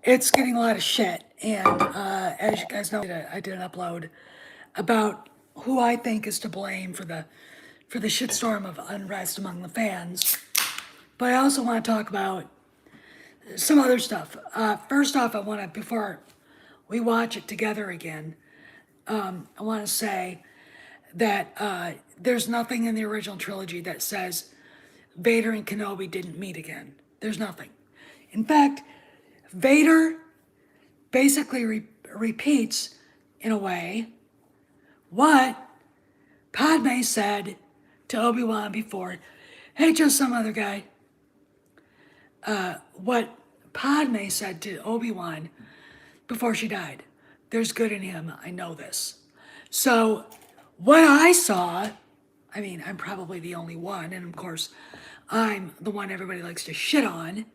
it's getting a lot of shit. And as you guys know, I did an upload about who I think is to blame for the shitstorm of unrest among the fans. But I also want to talk about some other stuff. First off, I want to, before we watch it together again, I want to say that there's nothing in the original trilogy that says Vader and Kenobi didn't meet again. There's nothing. In fact, Vader basically repeats, in a way, what Padme said to Obi-Wan before. Hey, just some other guy. What Padme said to Obi-Wan before she died. There's good in him. I know this. So what I saw, I mean, I'm probably the only one, and of course, I'm the one everybody likes to shit on,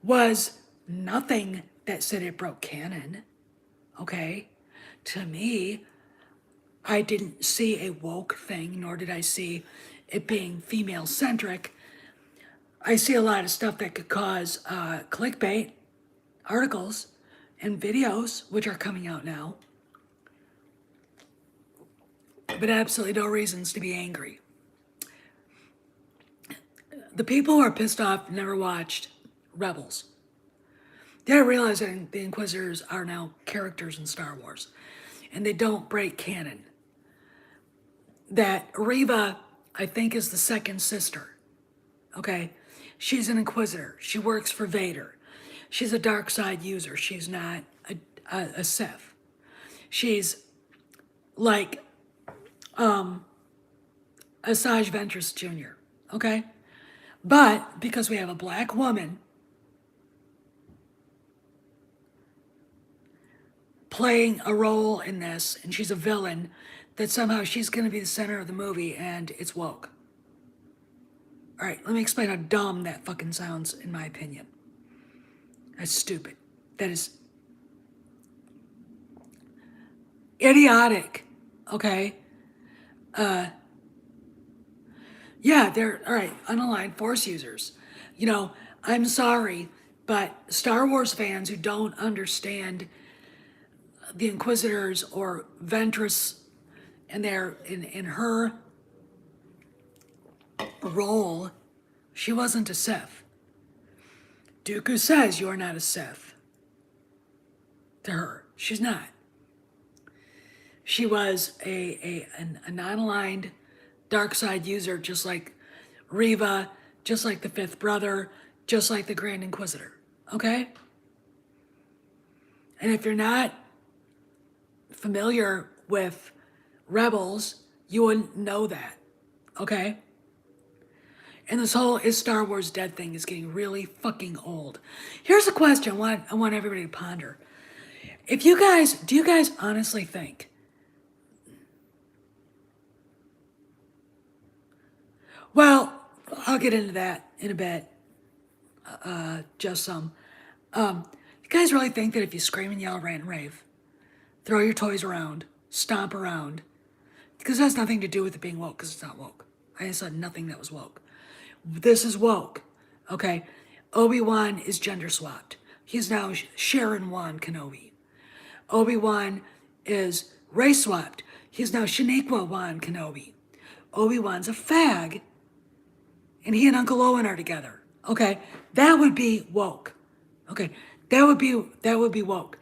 was nothing that said it broke canon. Okay? To me, I didn't see a woke thing, nor did I see it being female-centric. I see a lot of stuff that could cause clickbait articles and videos, which are coming out now, but absolutely no reasons to be angry. The people who are pissed off never watched Rebels. They don't realize that the Inquisitors are now characters in Star Wars, and they don't break canon. That Reva, I think, is the second sister. Okay? She's an Inquisitor. She works for Vader. She's a dark side user. She's not a Sith. She's like Asajj Ventress Jr., okay? But because we have a black woman playing a role in this, and she's a villain, that somehow she's going to be the center of the movie, and it's woke. All right, let me explain how dumb that fucking sounds, in my opinion. That's stupid. That is idiotic, okay? Yeah, they're, all right, unaligned Force users. You know, I'm sorry, but Star Wars fans who don't understand the Inquisitors or Ventress and in her role, she wasn't a Sith. Dooku says you're not a Sith. To her, she's not. She was a non-aligned dark side user, just like Reva, just like the Fifth Brother, just like the Grand Inquisitor. Okay? And if you're not familiar with Rebels, you wouldn't know that. Okay? And this whole is Star Wars dead thing is getting really fucking old. Here's a question I want everybody to ponder. Do you guys honestly think, well, I'll get into that in a bit, just some. You guys really think that if you scream and yell, rant and rave, throw your toys around, stomp around, because it has nothing to do with it being woke, because it's not woke. I said nothing that was woke. This is woke, okay? Obi-Wan is gender swapped. He's now Sharon Wan Kenobi. Obi-Wan is race swapped. He's now Shaniqua Wan Kenobi. Obi-Wan's a fag, and he and Uncle Owen are together. Okay, that would be woke. Okay, that would be woke.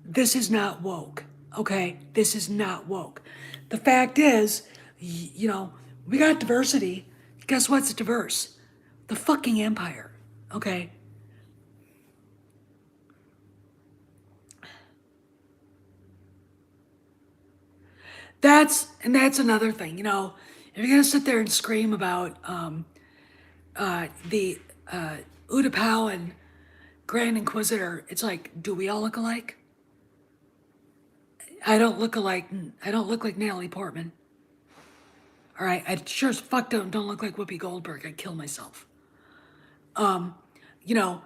This is not woke. Okay, this is not woke. The fact is, you know, we got diversity. Guess what's diverse? The fucking Empire. Okay. That's another thing, you know, if you're gonna sit there and scream about the Utapau and Grand Inquisitor, it's like, do we all look alike? I don't look like Natalie Portman. All right, I sure as fuck don't look like Whoopi Goldberg. I'd kill myself. You know,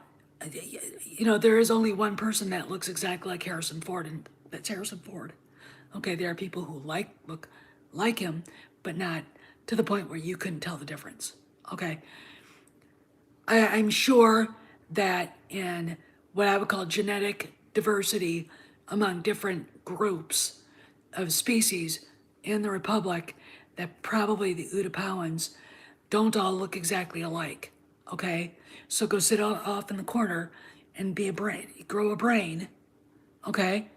there is only one person that looks exactly like Harrison Ford, and that's Harrison Ford. Okay, there are people who look like him, but not to the point where you couldn't tell the difference. Okay, I'm sure that in what I would call genetic diversity among different groups of species in the Republic, that probably the Utapauans don't all look exactly alike. Okay? So go sit off in the corner and be a brain, grow a brain. Okay?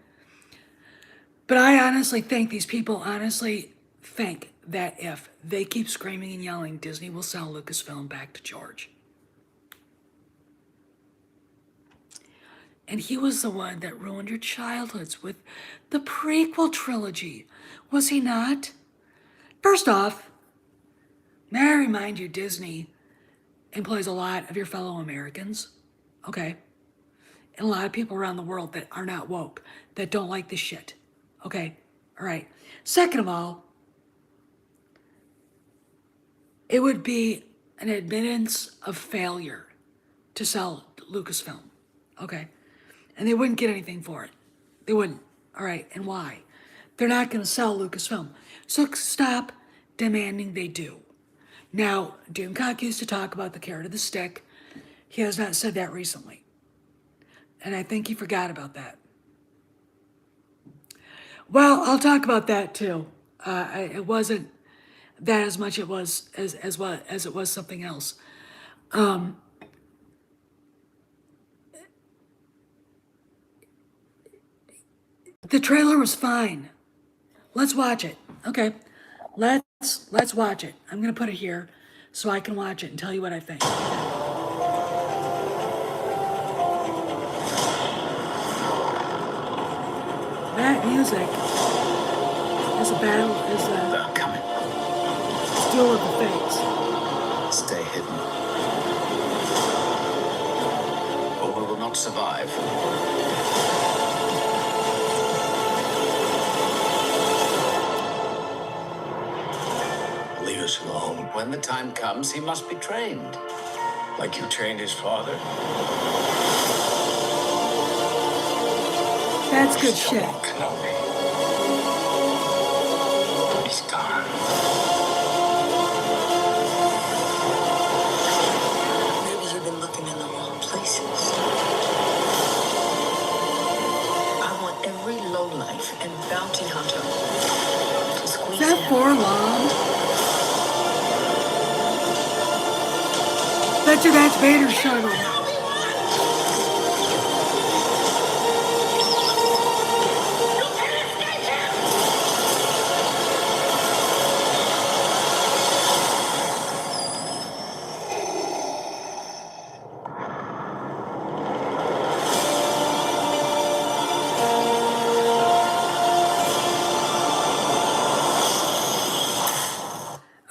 But I honestly think these people honestly think that if they keep screaming and yelling, Disney will sell Lucasfilm back to George. And he was the one that ruined your childhoods with the prequel trilogy, was he not? First off, may I remind you, Disney employs a lot of your fellow Americans, okay? And a lot of people around the world that are not woke, that don't like this shit, okay? All right. Second of all, it would be an admittance of failure to sell Lucasfilm, okay? And they wouldn't get anything for it. They wouldn't. All right, and why? They're not going to sell Lucasfilm. So stop demanding they do. Now, Doomcock used to talk about the carrot of the stick. He has not said that recently. And I think he forgot about that. Well, I'll talk about that too. It wasn't that as much it was as what as it was something else. The trailer was fine. Let's watch it. Okay. Let's watch it. I'm gonna put it here so I can watch it and tell you what I think. That music is a battle, is They're coming. duel of the fates. Stay hidden, or we will not survive. Leave us alone. When the time comes, he must be trained. Like you trained his father? That's good shit. KENOBI. He's gone. Maybe you've been looking in the wrong places. I want every lowlife and bounty hunter to squeeze Is that in. for long? Bet you that's Vader's shuttle.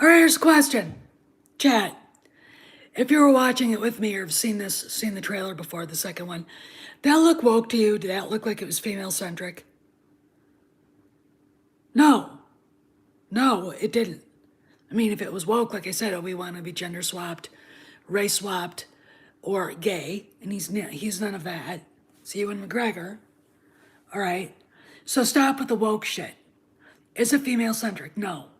All right, here's a question. Chat. If you were watching it with me or have seen the trailer before, the second one, did that look woke to you? Did that look like it was female-centric? No. No, it didn't. I mean, if it was woke, like I said, oh, we want to be gender swapped, race swapped, or gay, and he's none of that. It's Ewan McGregor. All right. So stop with the woke shit. Is it female-centric? No.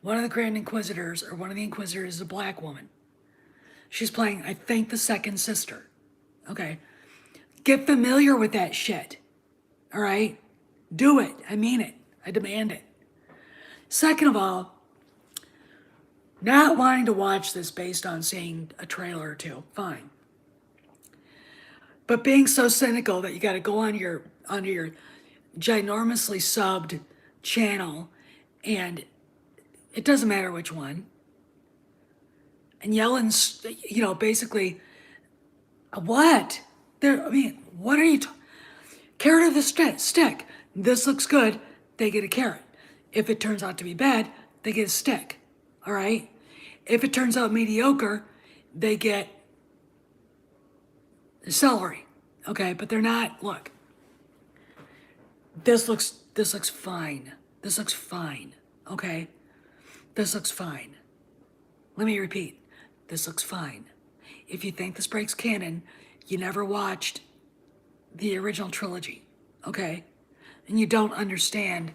One of the Grand Inquisitors, or one of the Inquisitors, is a black woman. She's playing, I think, the second sister. Okay. Get familiar with that shit. All right? Do it. I mean it. I demand it. Second of all, not wanting to watch this based on seeing a trailer or two, fine. But being so cynical that you got to go on your ginormously subbed channel, and it doesn't matter which one, and yelling, basically, what? What are you? Carrot of the stick. This looks good. They get a carrot. If it turns out to be bad, they get a stick. All right. If it turns out mediocre, they get celery. Okay, but they're not. Look. This looks fine. This looks fine. Okay. This looks fine. Let me repeat. This looks fine. If you think this breaks canon, you never watched the original trilogy, okay? And you don't understand.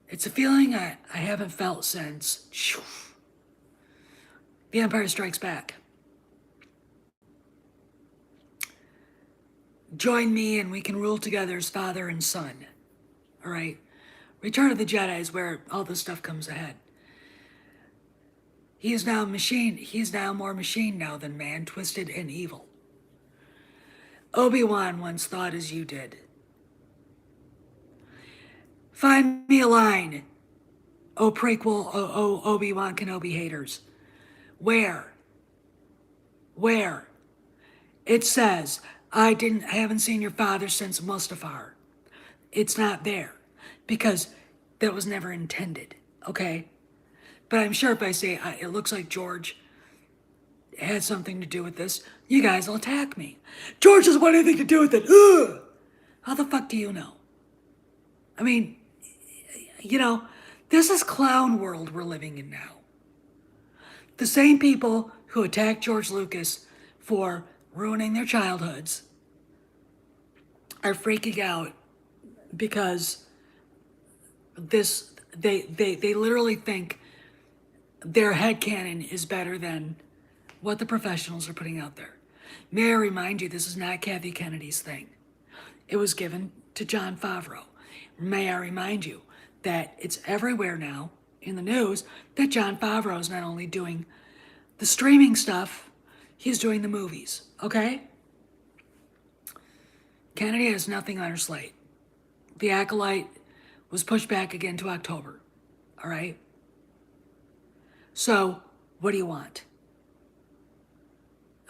It's a feeling I haven't felt since The Empire Strikes Back. join me and we can rule together as father and son. All right? Return of the Jedi is where all this stuff comes ahead. He is now machine. He is now more machine now than man, twisted and evil. Obi-Wan once thought as you did. Find me a line, oh prequel, oh Obi-Wan Kenobi haters. Where? It says, I haven't seen your father since Mustafar. It's not there because that was never intended, okay? But I'm sure if I say it looks like George had something to do with this, you guys will attack me. George doesn't want anything to do with it. Ugh! How the fuck do you know? I mean, this is clown world we're living in now. The same people who attacked George Lucas for ruining their childhoods are freaking out because they literally think their headcanon is better than what the professionals are putting out there. May I remind you, this is not Kathy Kennedy's thing. It was given to Jon Favreau. May I remind you that it's everywhere now in the news that Jon Favreau is not only doing the streaming stuff, he's doing the movies, okay? Kennedy has nothing on her slate. The Acolyte was pushed back again to October, all right? So, what do you want?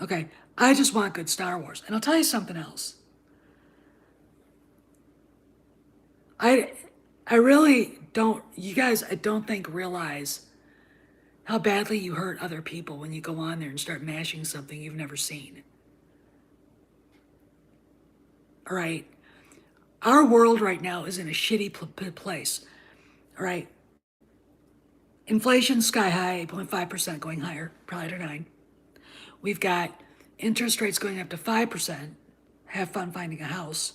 Okay, I just want good Star Wars. And I'll tell you something else. I really don't, you guys, I don't think realize how badly you hurt other people when you go on there and start mashing something you've never seen. All right? Our world right now is in a shitty place. All right? Inflation sky high, 8.5%, going higher, probably to 9. We've got interest rates going up to 5%. Have fun finding a house.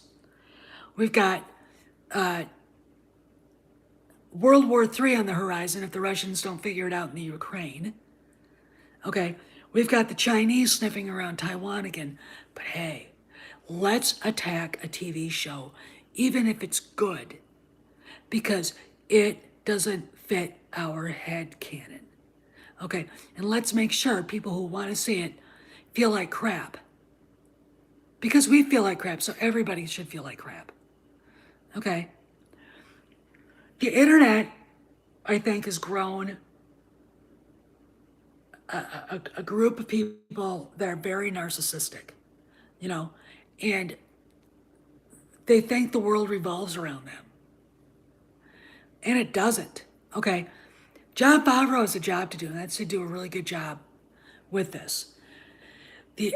We've got World War III on the horizon if the Russians don't figure it out in the Ukraine. Okay, we've got the Chinese sniffing around Taiwan again. But hey, let's attack a TV show, even if it's good, because it doesn't fit our head canon. Okay, and let's make sure people who want to see it feel like crap. Because we feel like crap, so everybody should feel like crap. Okay? The internet, I think, has grown a group of people that are very narcissistic, and they think the world revolves around them. And it doesn't, okay? Jon Favreau has a job to do, and that's to do a really good job with this. The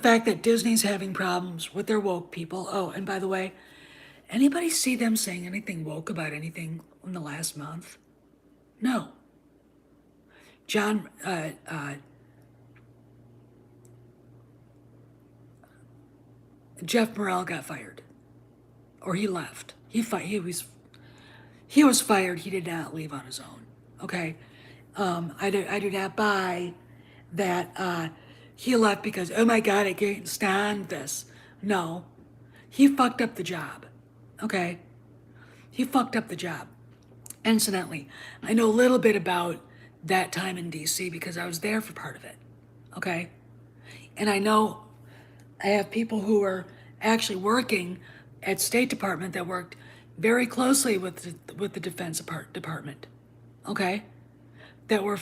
fact that Disney's having problems with their woke people. Oh, and by the way, anybody see them saying anything woke about anything in the last month? No. Jeff Morrell got fired, or he left. He was fired. He did not leave on his own. Okay, I do not buy that he left because, oh my God, I can't stand this. No, he fucked up the job. Okay, he fucked up the job. Incidentally, I know a little bit about that time in DC because I was there for part of it. Okay, and I know I have people who are actually working at State Department that worked very closely with the Defense Department, okay, that were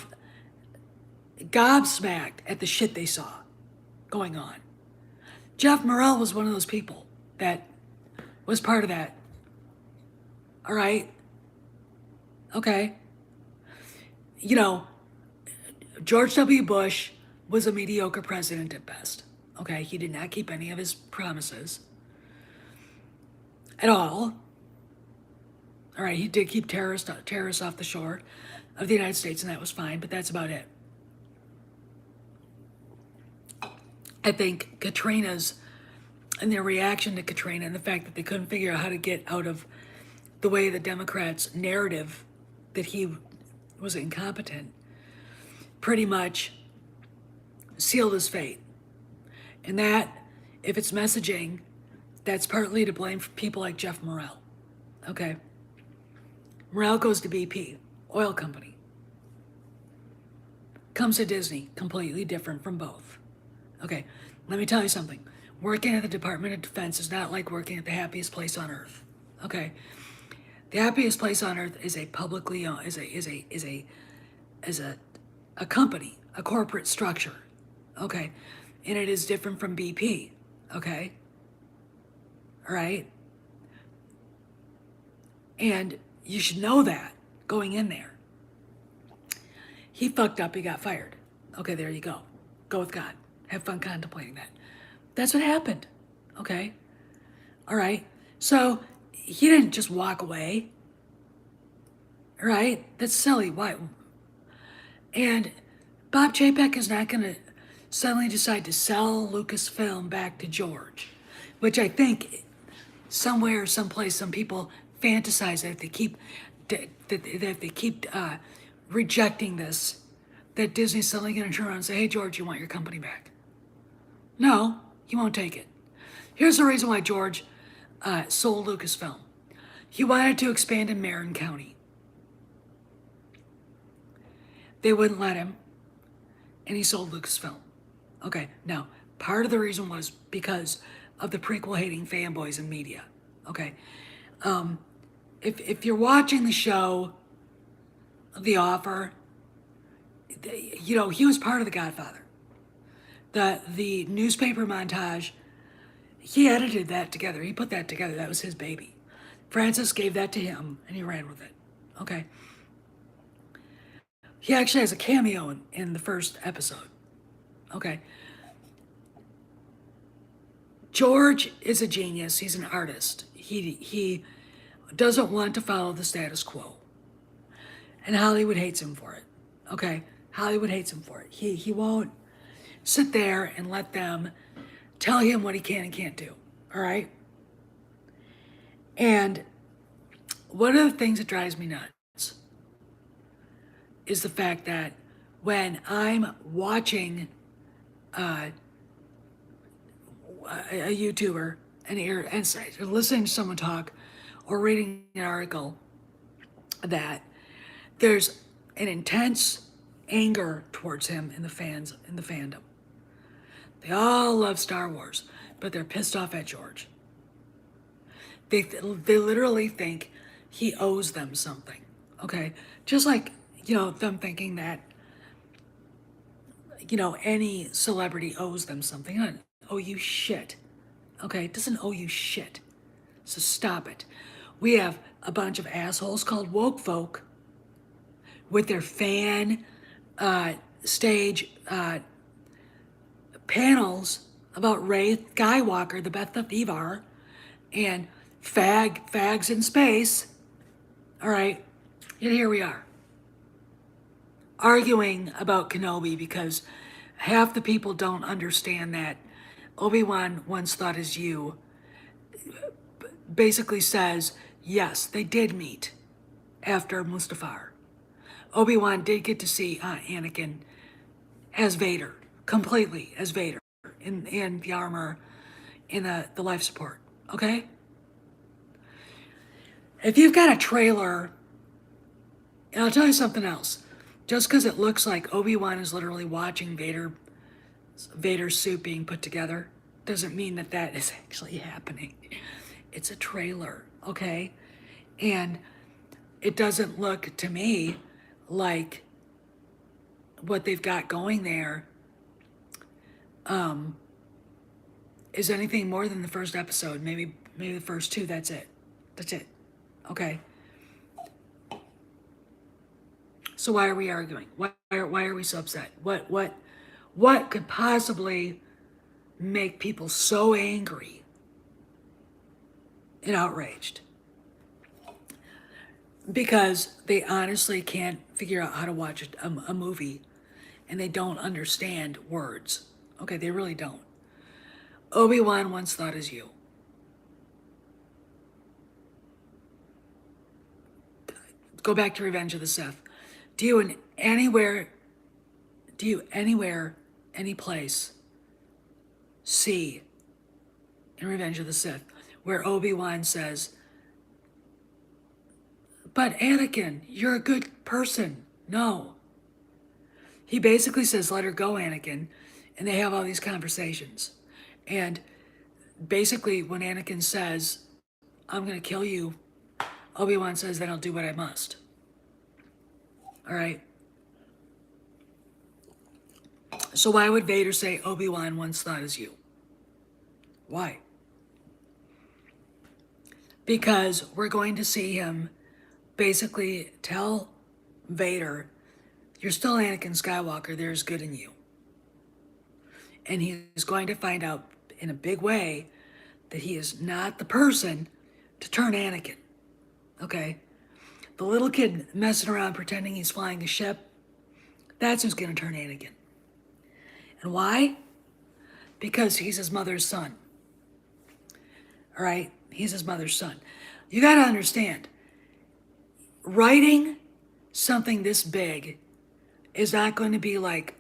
gobsmacked at the shit they saw going on. Jeff Morrell was one of those people that was part of that. All right? Okay. George W. Bush was a mediocre president at best. Okay, he did not keep any of his promises at all. All right, he did keep terrorists off the shore of the United States, and that was fine, but that's about it. I think Katrina's, and their reaction to Katrina, and the fact that they couldn't figure out how to get out of the way the Democrats' narrative that he was incompetent, pretty much sealed his fate. And that if it's messaging, that's partly to blame for people like Jeff Morrell. Okay? Morrell goes to BP, oil company. Comes to Disney, completely different from both. Okay, let me tell you something. Working at the Department of Defense is not like working at the happiest place on earth. Okay? The happiest place on earth is a publicly owned, is a company, a corporate structure. Okay? And it is different from BP. Okay? All right? And you should know that going in there. He fucked up, he got fired. Okay, there you go. Go with God. Have fun contemplating that. That's what happened. Okay? All right? So he didn't just walk away. All right? That's silly. Why? And Bob Chapek is not going to suddenly decide to sell Lucasfilm back to George, which I think somewhere, someplace, some people fantasize that if they keep rejecting this, that Disney's suddenly going to turn around and say, "Hey, George, you want your company back?" No, he won't take it. Here's the reason why George sold Lucasfilm. He wanted to expand in Marin County. They wouldn't let him, and he sold Lucasfilm. Okay, now, part of the reason was because of the prequel-hating fanboys in media. Okay, if you're watching the show, The Offer, you know, he was part of The Godfather. The newspaper montage, he edited that together. He put that together. That was his baby. Francis gave that to him, and he ran with it. Okay. He actually has a cameo in the first episode. Okay. George is a genius. He's an artist. He doesn't want to follow the status quo. And Hollywood hates him for it. Okay? Hollywood hates him for it. He won't sit there and let them tell him what he can and can't do. All right? And one of the things that drives me nuts is the fact that when I'm watching a YouTuber and listening to someone talk or reading an article, that there's an intense anger towards him in the fandom. They all love Star Wars, but they're pissed off at George. They literally think he owes them something. Okay, just like, you know, them thinking that, you know, any celebrity owes them something. It doesn't owe you shit. Okay, it doesn't owe you shit. So stop it. We have a bunch of assholes called woke folk with their fan stage panels about Rey Skywalker, the Beth of Ivar, and fags in space. All right, and here we are arguing about Kenobi because half the people don't understand that Obi-Wan once thought as you basically says, yes, they did meet after Mustafar. Obi-Wan did get to see Anakin as Vader, completely as Vader, in the armor, in the life support, okay? If you've got a trailer, and I'll tell you something else, just because it looks like Obi-Wan is literally watching Vader's suit being put together, doesn't mean that that is actually happening. It's a trailer, okay? And it doesn't look to me like what they've got going there is anything more than the first episode. Maybe the first two. That's it. Okay. So why are we arguing? Why are we so upset? What could possibly make people so angry and outraged? Because they honestly can't figure out how to watch a movie and they don't understand words. Okay, they really don't. Obi-Wan once thought as you. Go back to Revenge of the Sith. Do you anywhere, any place, see in Revenge of the Sith, where Obi-Wan says, but Anakin, you're a good person. No. He basically says, let her go, Anakin. And they have all these conversations. And basically, when Anakin says, I'm going to kill you, Obi-Wan says, then I'll do what I must. All right? So why would Vader say, Obi-Wan once thought as you? Why? Because we're going to see him basically tell Vader, you're still Anakin Skywalker, there's good in you. And he's going to find out in a big way that he is not the person to turn Anakin. Okay? The little kid messing around pretending he's flying a ship, that's who's going to turn Anakin. And why? Because he's his mother's son. All right? He's his mother's son. You got to understand, writing something this big is not going to be like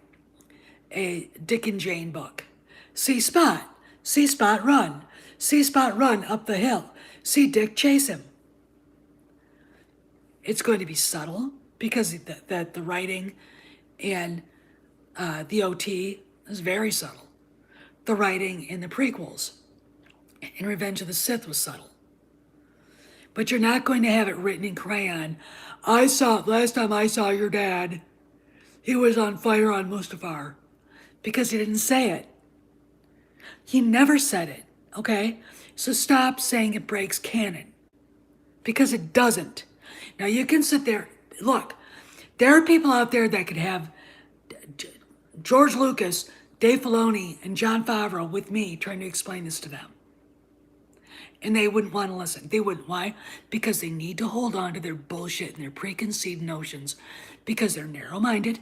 a Dick and Jane book. See Spot run. See Spot run up the hill. See Dick chase him. It's going to be subtle because the writing and the OT is very subtle. The writing in the prequels in Revenge of the Sith was subtle. But you're not going to have it written in crayon. Last time I saw your dad, he was on fire on Mustafar. Because he didn't say it. He never said it, okay? So stop saying it breaks canon. Because it doesn't. Now you can sit there, look, there are people out there that could have George Lucas, Dave Filoni, and Jon Favreau with me trying to explain this to them. And they wouldn't want to listen. They wouldn't. Why? Because they need to hold on to their bullshit and their preconceived notions because they're narrow-minded.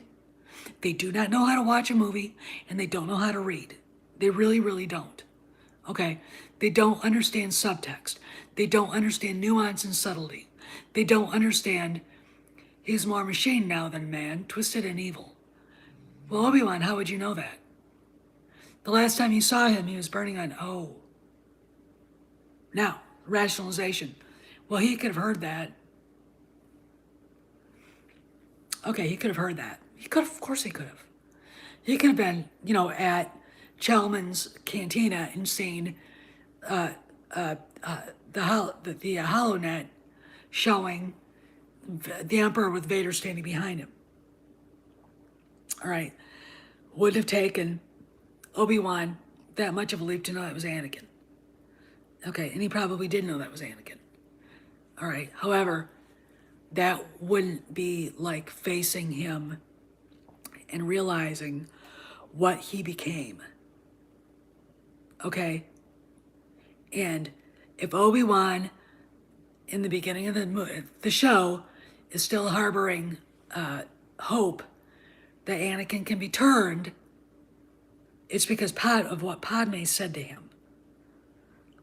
They do not know how to watch a movie, and they don't know how to read. They really, really don't. Okay? They don't understand subtext. They don't understand nuance and subtlety. They don't understand he's more machine now than man, twisted and evil. Well, Obi-Wan, how would you know that? The last time you saw him, he was burning on O. Now, rationalization. Well, he could have heard that. Okay, he could have heard that. He could have, of course he could have. He could have been, at Chalman's Cantina and seen the HoloNet showing the Emperor with Vader standing behind him. All right. Wouldn't have taken Obi-Wan that much of a leap to know that was Anakin. Okay, and he probably did know that was Anakin. All right. However, that wouldn't be like facing him and realizing what he became. Okay? And if Obi-Wan, in the beginning of the show, is still harboring hope that Anakin can be turned, it's because of what Padme said to him.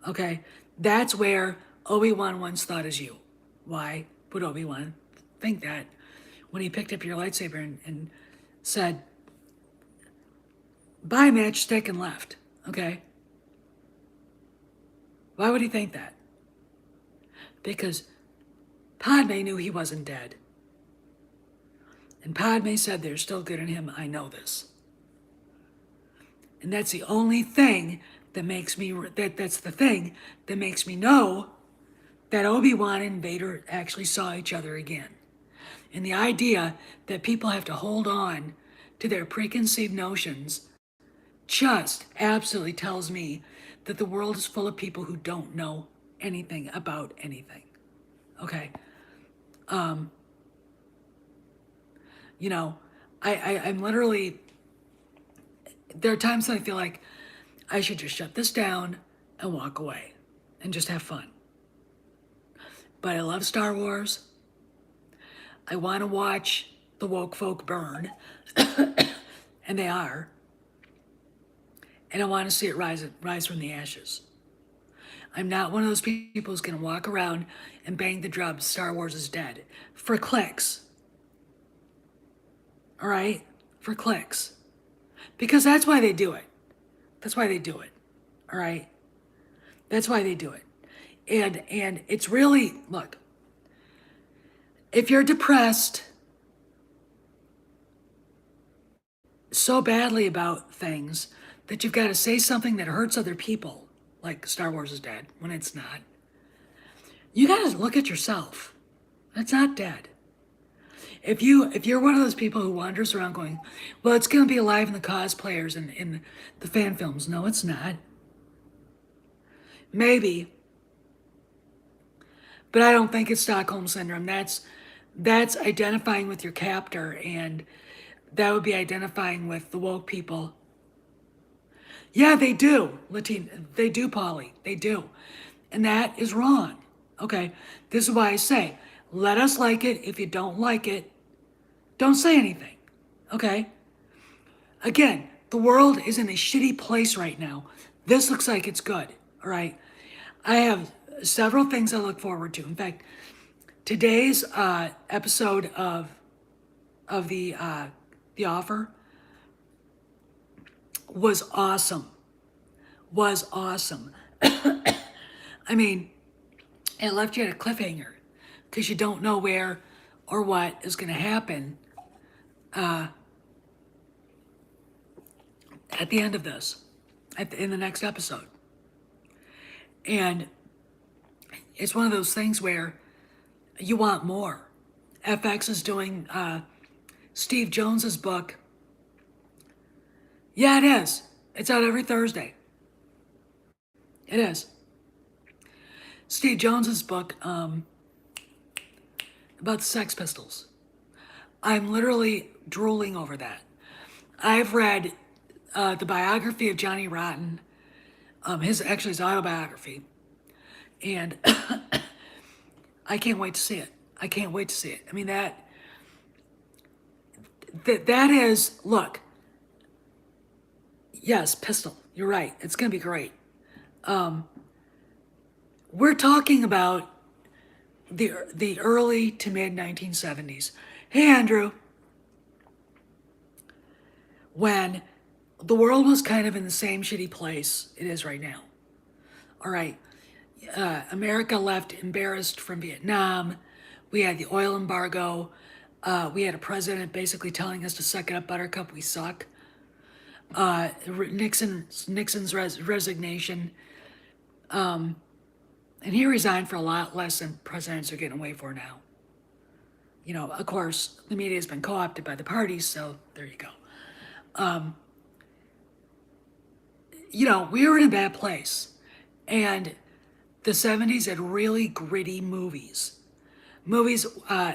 Okay? That's where Obi-Wan once thought as you. Why would Obi-Wan think that when he picked up your lightsaber and said, buy matchstick and left, okay? Why would he think that? Because Padme knew he wasn't dead. And Padme said there's still good in him, I know this. And that's the only thing that makes me, that's the thing that makes me know that Obi-Wan and Vader actually saw each other again. And the idea that people have to hold on to their preconceived notions just absolutely tells me that the world is full of people who don't know anything about anything. Okay? I'm literally, there are times that I feel like I should just shut this down and walk away and just have fun. But I love Star Wars. I want to watch the woke folk burn, and they are. And I want to see it rise from the ashes. I'm not one of those people who's going to walk around and bang the drum, Star Wars is dead, for clicks. All right? For clicks. Because that's why they do it. That's why they do it. All right? That's why they do it. And it's really, look, if you're depressed so badly about things that you've got to say something that hurts other people, like Star Wars is dead when it's not, you got to look at yourself. It's not dead. If you're one of those people who wanders around going, well, it's going to be alive in the cosplayers and in the fan films. No, it's not. Maybe, but I don't think it's Stockholm syndrome. That's identifying with your captor, and that would be identifying with the woke people. Yeah, they do, Latin. They do, Polly. They do, and that is wrong. Okay, this is why I say, let us like it. If you don't like it, don't say anything. Okay. Again, the world is in a shitty place right now. This looks like it's good. All right. I have several things I look forward to. In fact, today's episode of the offer was awesome. Was awesome. I mean, it left you at a cliffhanger because you don't know where or what is going to happen at the end of this, in the next episode. And it's one of those things where you want more. FX is doing Steve Jones's book. Yeah, it is. It's out every Thursday. It is. Steve Jones's book about the Sex Pistols. I'm literally drooling over that. I've read the biography of Johnny Rotten, his autobiography, and I can't wait to see it. I can't wait to see it. I mean, that is, look, yes, pistol, you're right. It's going to be great. We're talking about the early to mid 1970s. Hey, Andrew. When the world was kind of in the same shitty place it is right now. All right. America left embarrassed from Vietnam. We had the oil embargo. We had a president basically telling us to suck it up, buttercup, we suck. Nixon's resignation. And he resigned for a lot less than presidents are getting away for now. You know, of course, the media has been co-opted by the parties, so there you go. You know, we were in a bad place. And the 70s had really gritty movies. Movies,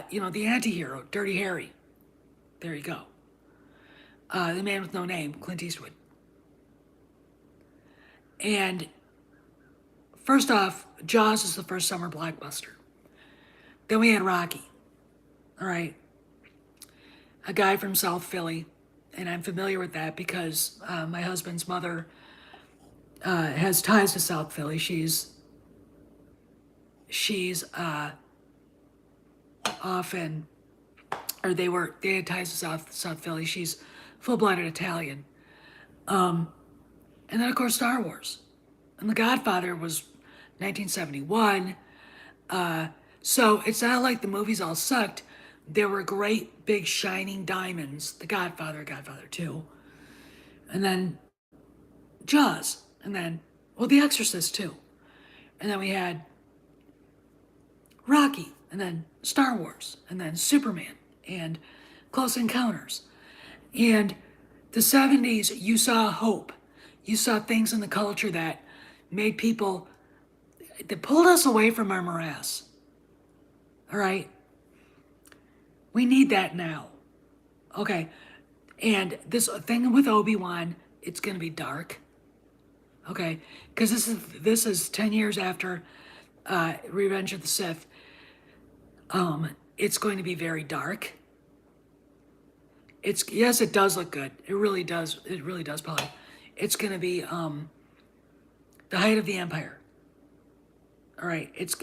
you know, The Anti-Hero, Dirty Harry. There you go. The Man with No Name, Clint Eastwood. And first off, Jaws is the first summer blockbuster. Then we had Rocky. All right. A guy from South Philly. And I'm familiar with that because my husband's mother has ties to South Philly. She's often, or they had ties to South Philly. She's full-blooded Italian. And then of course Star Wars. And The Godfather was 1971. So it's not like the movies all sucked. There were great big shining diamonds. The Godfather, Godfather 2. And then Jaws. And then, well, The Exorcist too. And then we had Rocky. And then Star Wars. And then Superman. And Close Encounters. And the 70s, you saw hope. You saw things in the culture that made people, that pulled us away from our morass. All right? We need that now. Okay. And this thing with Obi-Wan, it's going to be dark. Okay. Because this is 10 years after Revenge of the Sith. It's going to be very dark. Yes, it does look good. It really does. It really does, Polly. It's going to be the height of the Empire. All right. It's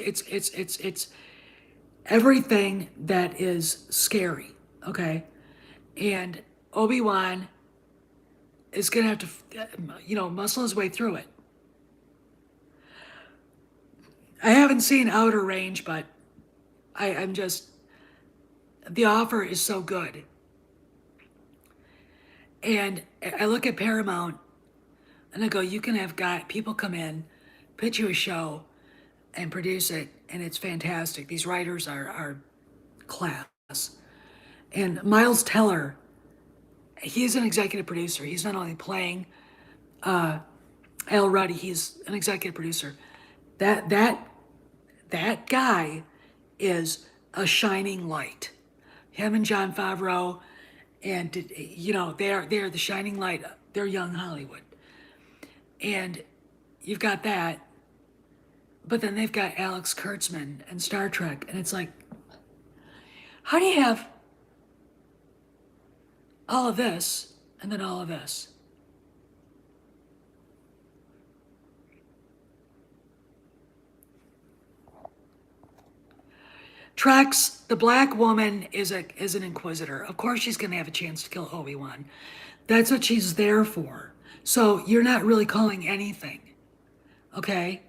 everything that is scary, okay? And Obi-Wan is going to have to, you know, muscle his way through it. I haven't seen Outer Range, but I'm just, the offer is so good. And I look at Paramount and I go, you can have people come in, pitch you a show, and produce it, and it's fantastic. These writers are class. And Miles Teller, he's an executive producer. He's not only playing Al Ruddy, he's an executive producer. That guy is a shining light. Him and Jon Favreau, and they're the shining light. They're young Hollywood, and you've got that. But then they've got Alex Kurtzman and Star Trek, and it's like, how do you have all of this and then all of this? Trex, the black woman, is an inquisitor. Of course she's going to have a chance to kill Obi-Wan. That's what she's there for. So you're not really calling anything. Okay?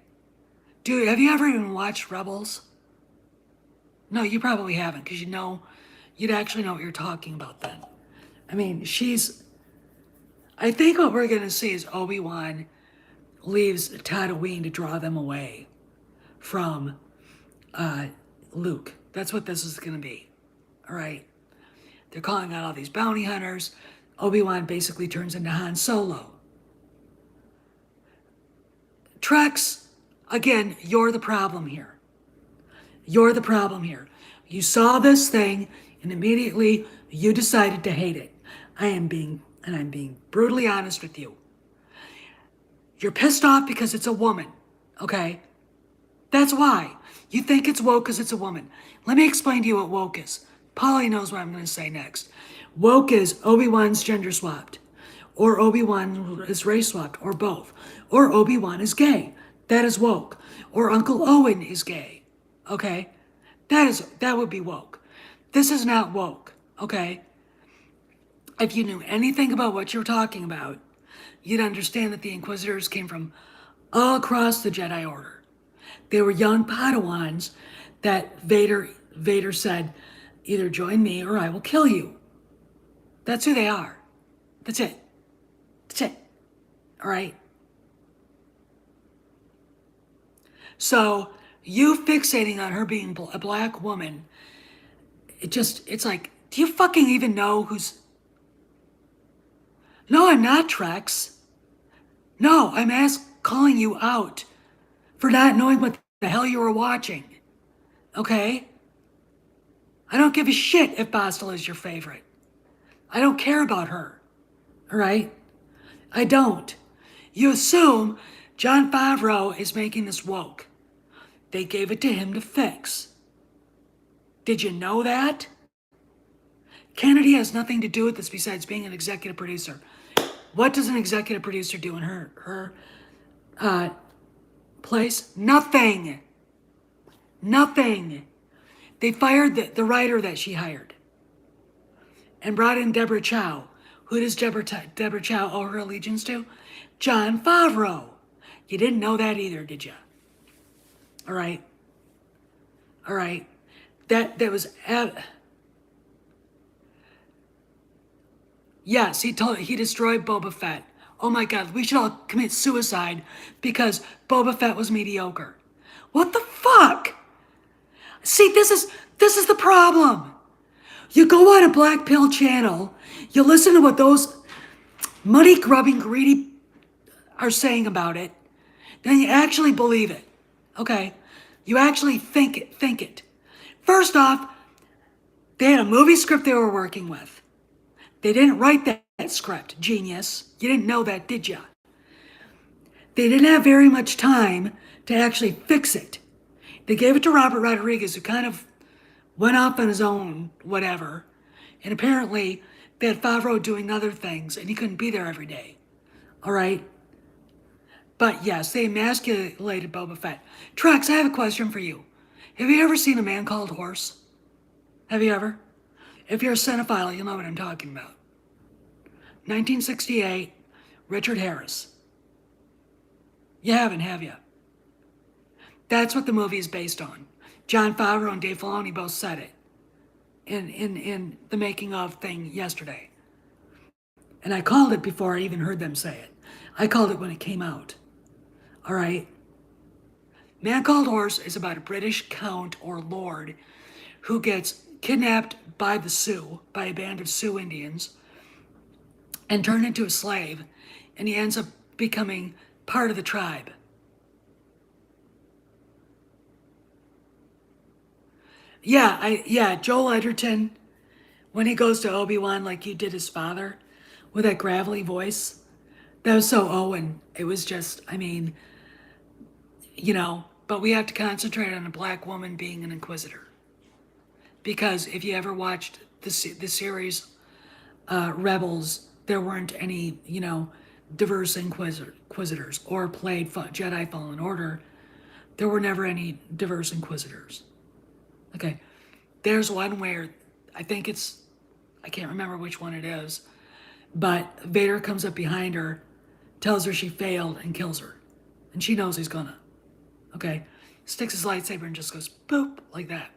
Dude, have you ever even watched Rebels? No, you probably haven't, because you'd actually know what you're talking about then. I mean, I think what we're going to see is Obi-Wan leaves Tatooine to draw them away from Luke. That's what this is going to be. All right? They're calling out all these bounty hunters. Obi-Wan basically turns into Han Solo. Trex, again, you're the problem here. You're the problem here. You saw this thing and immediately you decided to hate it. I'm being brutally honest with you. You're pissed off because it's a woman, okay? That's why. You think it's woke because it's a woman. Let me explain to you what woke is. Polly knows what I'm going to say next. Woke is Obi-Wan's gender swapped, or Obi-Wan is race swapped, or both, or Obi-Wan is gay. That is woke. Or Uncle Owen is gay. Okay? That would be woke. This is not woke. Okay? If you knew anything about what you're talking about, you'd understand that the Inquisitors came from all across the Jedi Order. They were young Padawans that Vader said, either join me or I will kill you. That's who they are. That's it. That's it. All right? So you fixating on her being a black woman, it's like, do you fucking even know who's... No, I'm not, Trex. No, I'm calling you out for not knowing what the hell you were watching. Okay? I don't give a shit if Bostel is your favorite. I don't care about her. All right? I don't. You assume Jon Favreau is making this woke. They gave it to him to fix. Did you know that? Kennedy has nothing to do with this besides being an executive producer. What does an executive producer do in her place? Nothing. Nothing. They fired the writer that she hired and brought in Deborah Chow. Who does Deborah Chow owe her allegiance to? Jon Favreau. You didn't know that either, did you? All right. All right. That was... Yes, he destroyed Boba Fett. Oh my God, we should all commit suicide because Boba Fett was mediocre. What the fuck? See, this is the problem. You go on a black pill channel, you listen to what those money-grubbing, greedy are saying about it, then you actually believe it. Okay? You actually think it. First off, they had a movie script they were working with. They didn't write that script, genius. You didn't know that, did you? They didn't have very much time to actually fix it. They gave it to Robert Rodriguez, who kind of went off on his own, whatever. And apparently, they had Favreau doing other things, and he couldn't be there every day. All right? But yes, they emasculated Boba Fett. Trex, I have a question for you. Have you ever seen A Man Called Horse? Have you ever? If you're a cinephile, you'll know what I'm talking about. 1968, Richard Harris. You haven't, have you? That's what the movie is based on. Jon Favreau and Dave Filoni both said it in the making of thing yesterday. And I called it before I even heard them say it. I called it when it came out. All right? Man Called Horse is about a British count or lord who gets kidnapped by the Sioux, by a band of Sioux Indians, and turned into a slave, and he ends up becoming part of the tribe. Yeah, Joel Edgerton, when he goes to Obi-Wan like you did his father, with that gravelly voice, that was so Owen. It was just, I mean, but we have to concentrate on a black woman being an inquisitor. Because if you ever watched the series Rebels, there weren't any, diverse inquisitors or played Jedi Fallen Order. There were never any diverse inquisitors. Okay, there's one where I can't remember which one it is, but Vader comes up behind her, tells her she failed, and kills her. And she knows he's gonna. Okay, sticks his lightsaber and just goes boop, like that.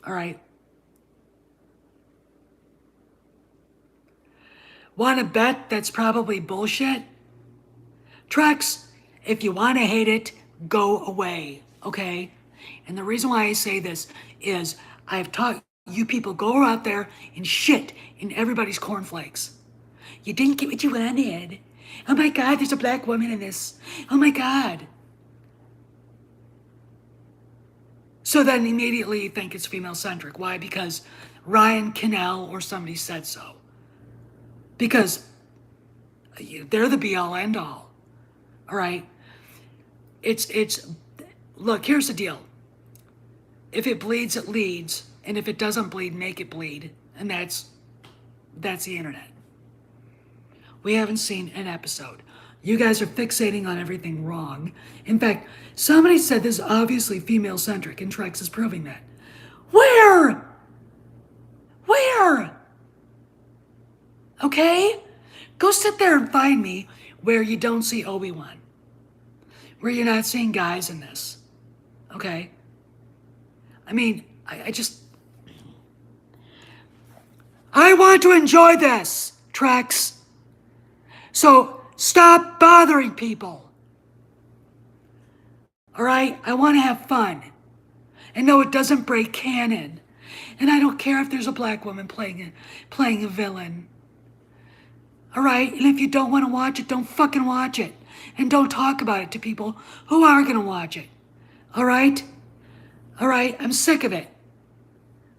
All right. Want to bet that's probably bullshit? Trex, if you want to hate it, go away, okay? And the reason why I say this is I've taught you people go out there and shit in everybody's cornflakes. You didn't get what you wanted. Oh my God, there's a black woman in this. Oh my God. So then immediately you think it's female-centric. Why? Because Ryan Cannell or somebody said so. Because they're the be-all, end-all. All right? Look, here's the deal. If it bleeds, it leads. And if it doesn't bleed, make it bleed. And that's the internet. We haven't seen an episode. You guys are fixating on everything wrong. In fact, somebody said this is obviously female-centric, and Trex is proving that. Where? Okay? Go sit there and find me where you don't see Obi-Wan. Where you're not seeing guys in this. Okay? I mean, I want to enjoy this, Trex. So stop bothering people. All right? I want to have fun. And no, it doesn't break canon. And I don't care if there's a black woman playing a villain. All right? And if you don't want to watch it, don't fucking watch it. And don't talk about it to people who are going to watch it. All right? All right? I'm sick of it.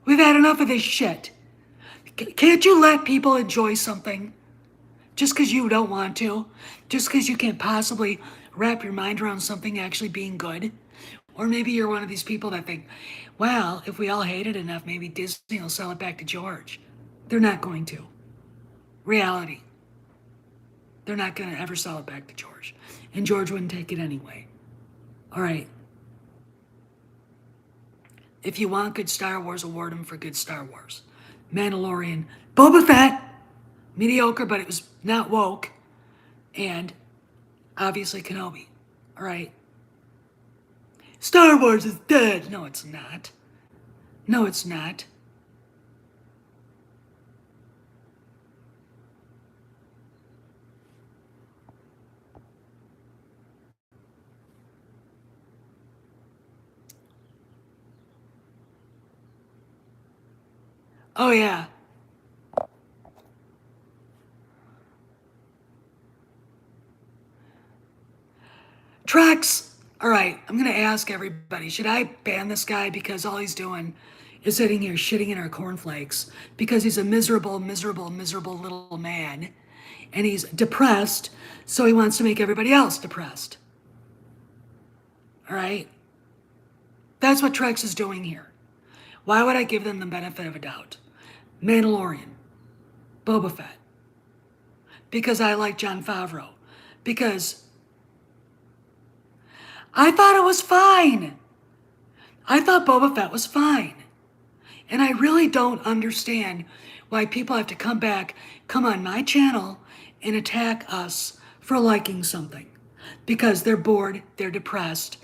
We've had enough of this shit. Can't you let people enjoy something? Just because you don't want to? Just because you can't possibly wrap your mind around something actually being good? Or maybe you're one of these people that think, well, if we all hate it enough, maybe Disney will sell it back to George. They're not going to. Reality. They're not going to ever sell it back to George. And George wouldn't take it anyway. All right. If you want good Star Wars, award them for good Star Wars. Mandalorian. Boba Fett. Mediocre, but it was not woke. And obviously Kenobi. All right. Star Wars is dead. No, it's not. No, it's not. Oh, yeah. Trex. All right, I'm going to ask everybody, should I ban this guy because all he's doing is sitting here shitting in our cornflakes because he's a miserable little man and he's depressed, so he wants to make everybody else depressed. All right? That's what Trex is doing here. Why would I give them the benefit of a doubt? Mandalorian. Boba Fett. Because I like Jon Favreau. Because I thought it was fine. I thought Boba Fett was fine. And I really don't understand why people have to come on my channel and attack us for liking something. because they're bored, they're depressed.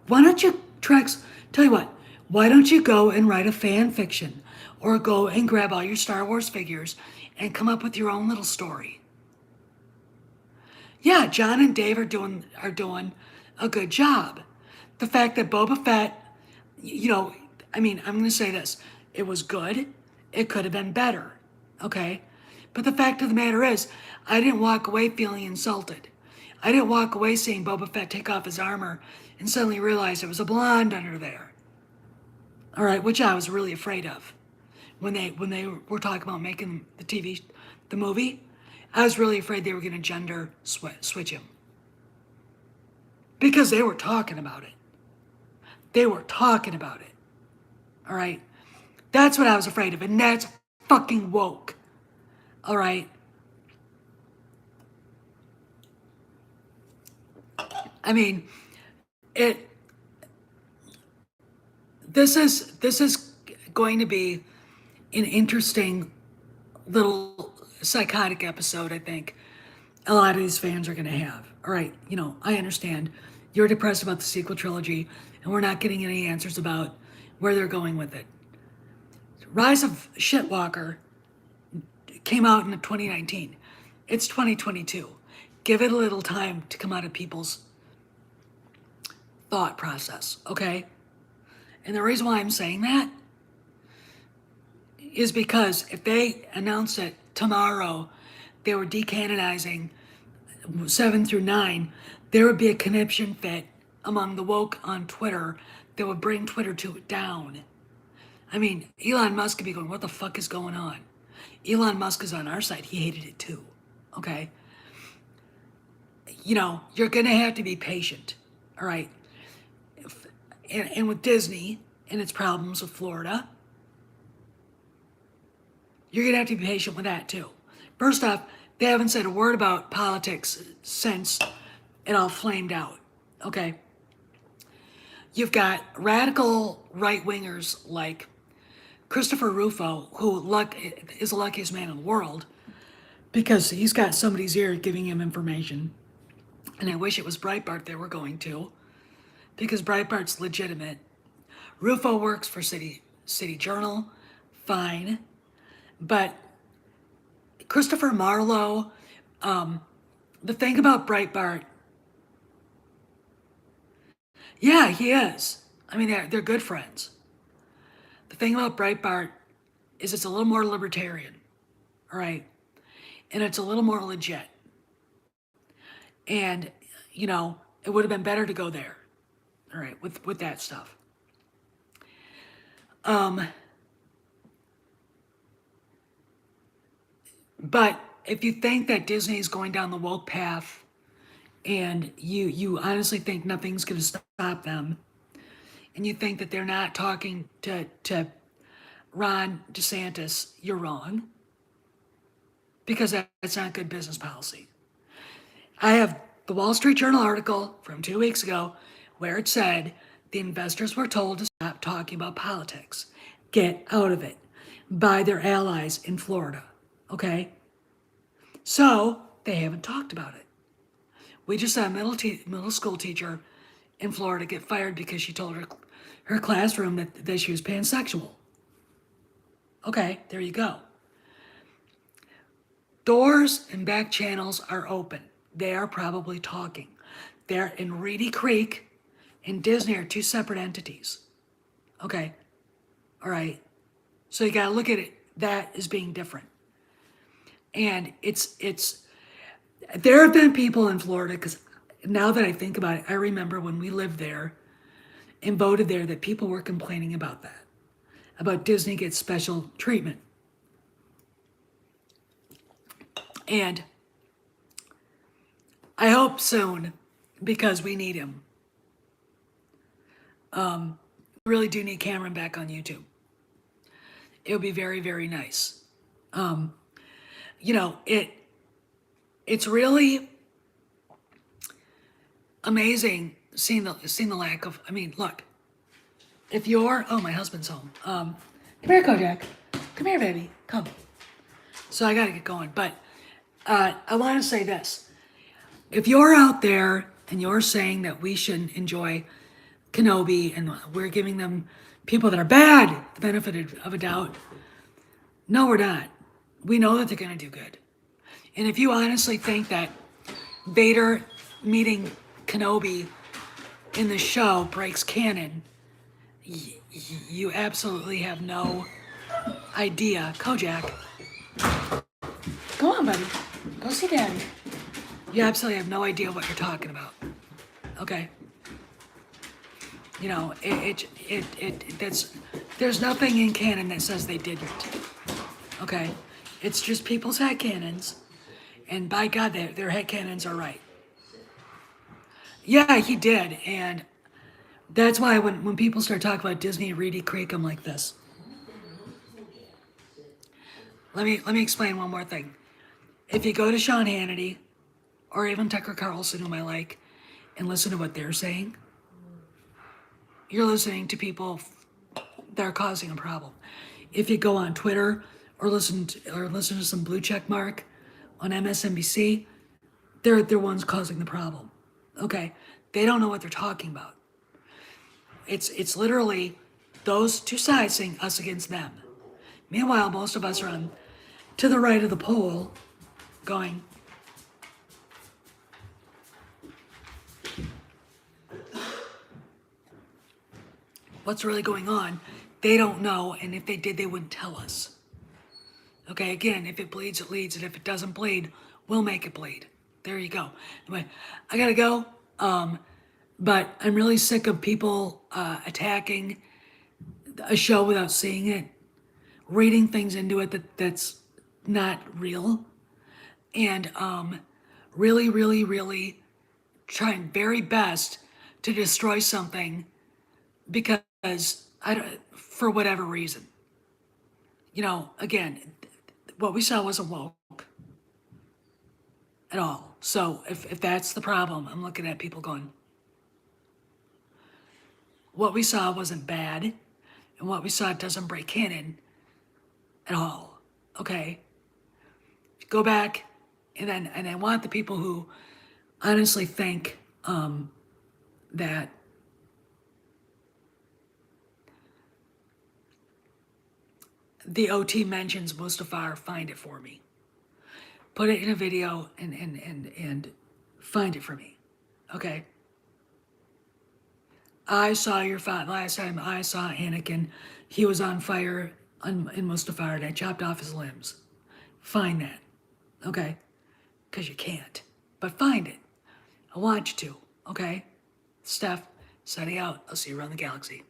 Why don't you, Trex, tell you what, why don't you go and write a fan fiction or go and grab all your Star Wars figures and come up with your own little story? Yeah, John and Dave are doing a good job. The fact that Boba Fett, I'm going to say this. It was good. It could have been better. Okay? But the fact of the matter is, I didn't walk away feeling insulted. I didn't walk away seeing Boba Fett take off his armor and suddenly realize there was a blonde under there. All right, which I was really afraid of. When they were talking about making the movie, I was really afraid they were going to gender switch him. Because they were talking about it. They were talking about it. All right? That's what I was afraid of, and that's fucking woke. All right? I mean, this is going to be an interesting little psychotic episode, I think a lot of these fans are going to have. All right, I understand you're depressed about the sequel trilogy, and we're not getting any answers about where they're going with it. Rise of Shitwalker came out in 2019. It's 2022. Give it a little time to come out of people's thought process, okay? And the reason why I'm saying that is because if they announce it tomorrow, they were decanonizing 7 through 9, there would be a conniption fit among the woke on Twitter that would bring Twitter down. I mean, Elon Musk could be going, what the fuck is going on? Elon Musk is on our side. He hated it too, okay? You're going to have to be patient, all right? And with Disney and its problems with Florida, you're going to have to be patient with that too. First off, they haven't said a word about politics since it all flamed out, okay? You've got radical right-wingers like Christopher Rufo, who is the luckiest man in the world because he's got somebody's ear giving him information. And I wish it was Breitbart they were going to, because Breitbart's legitimate. Rufo works for City Journal, fine. But Christopher Marlowe, the thing about Breitbart, yeah, he is. I mean, they're good friends. The thing about Breitbart is it's a little more libertarian, all right? And it's a little more legit. And, it would have been better to go there, all right, with that stuff. But if you think that Disney is going down the woke path and you honestly think nothing's going to stop them, and you think that they're not talking to Ron DeSantis, you're wrong, because that's not good business policy. I have the Wall Street Journal article from 2 weeks ago where it said the investors were told to stop talking about politics, get out of it, by their allies in Florida, okay? So they haven't talked about it. We just saw a middle school teacher in Florida get fired because she told her classroom that she was pansexual. Okay, there you go. Doors and back channels are open. They are probably talking. They're in Reedy Creek and Disney are two separate entities. Okay, all right. So you gotta look at it, that as being different. And there have been people in Florida, because now that I think about it, I remember when we lived there and voted there that people were complaining about that, about Disney gets special treatment. And I hope soon, because we need him. We really do need Cameron back on YouTube. It would be very, very nice. It's really amazing seeing the lack of. I mean, look, if you're my husband's home. Come here, Kojak. Come here, baby. Come. So I got to get going, but I want to say this: if you're out there and you're saying that we shouldn't enjoy Kenobi and we're giving them people that are bad the benefit of a doubt. No, we're not. We know that they're going to do good. And if you honestly think that Vader meeting Kenobi in the show breaks canon, you absolutely have no idea. Kojak, go on, buddy. Go see Daddy. You absolutely have no idea what you're talking about. Okay? You know, there's nothing in canon that says they didn't. Okay? It's just people's headcanons. And by God, their headcanons are right. Yeah, he did. And that's why when people start talking about Disney Reedy Creek, I'm like this. Let me explain one more thing. If you go to Sean Hannity or even Tucker Carlson, whom I like, and listen to what they're saying, you're listening to people that are causing a problem. If you go on Twitter or listen to some blue check mark on MSNBC, they're the ones causing the problem. Okay, they don't know what they're talking about. It's literally those two sides saying us against them. Meanwhile, most of us are on to the right of the pole, going, what's really going on? They don't know, and if they did, they wouldn't tell us. Okay, again, if it bleeds, it leads, and if it doesn't bleed, we'll make it bleed. There you go. Anyway, I gotta go. But I'm really sick of people attacking a show without seeing it, reading things into it that's not real, and really, really, really trying very best to destroy something because for whatever reason. You know, again, what we saw wasn't woke at all. So if that's the problem, I'm looking at people going, what we saw wasn't bad, and what we saw doesn't break canon at all. Okay? Go back, and I want the people who honestly think that the OT mentions Mustafar, find it for me. Put it in a video and find it for me. Okay? I saw your father last time I saw Anakin. He was on fire in Mustafar and I chopped off his limbs. Find that. Okay? Because you can't. But find it. I want you to. Okay? Steph, setting out. I'll see you around the galaxy.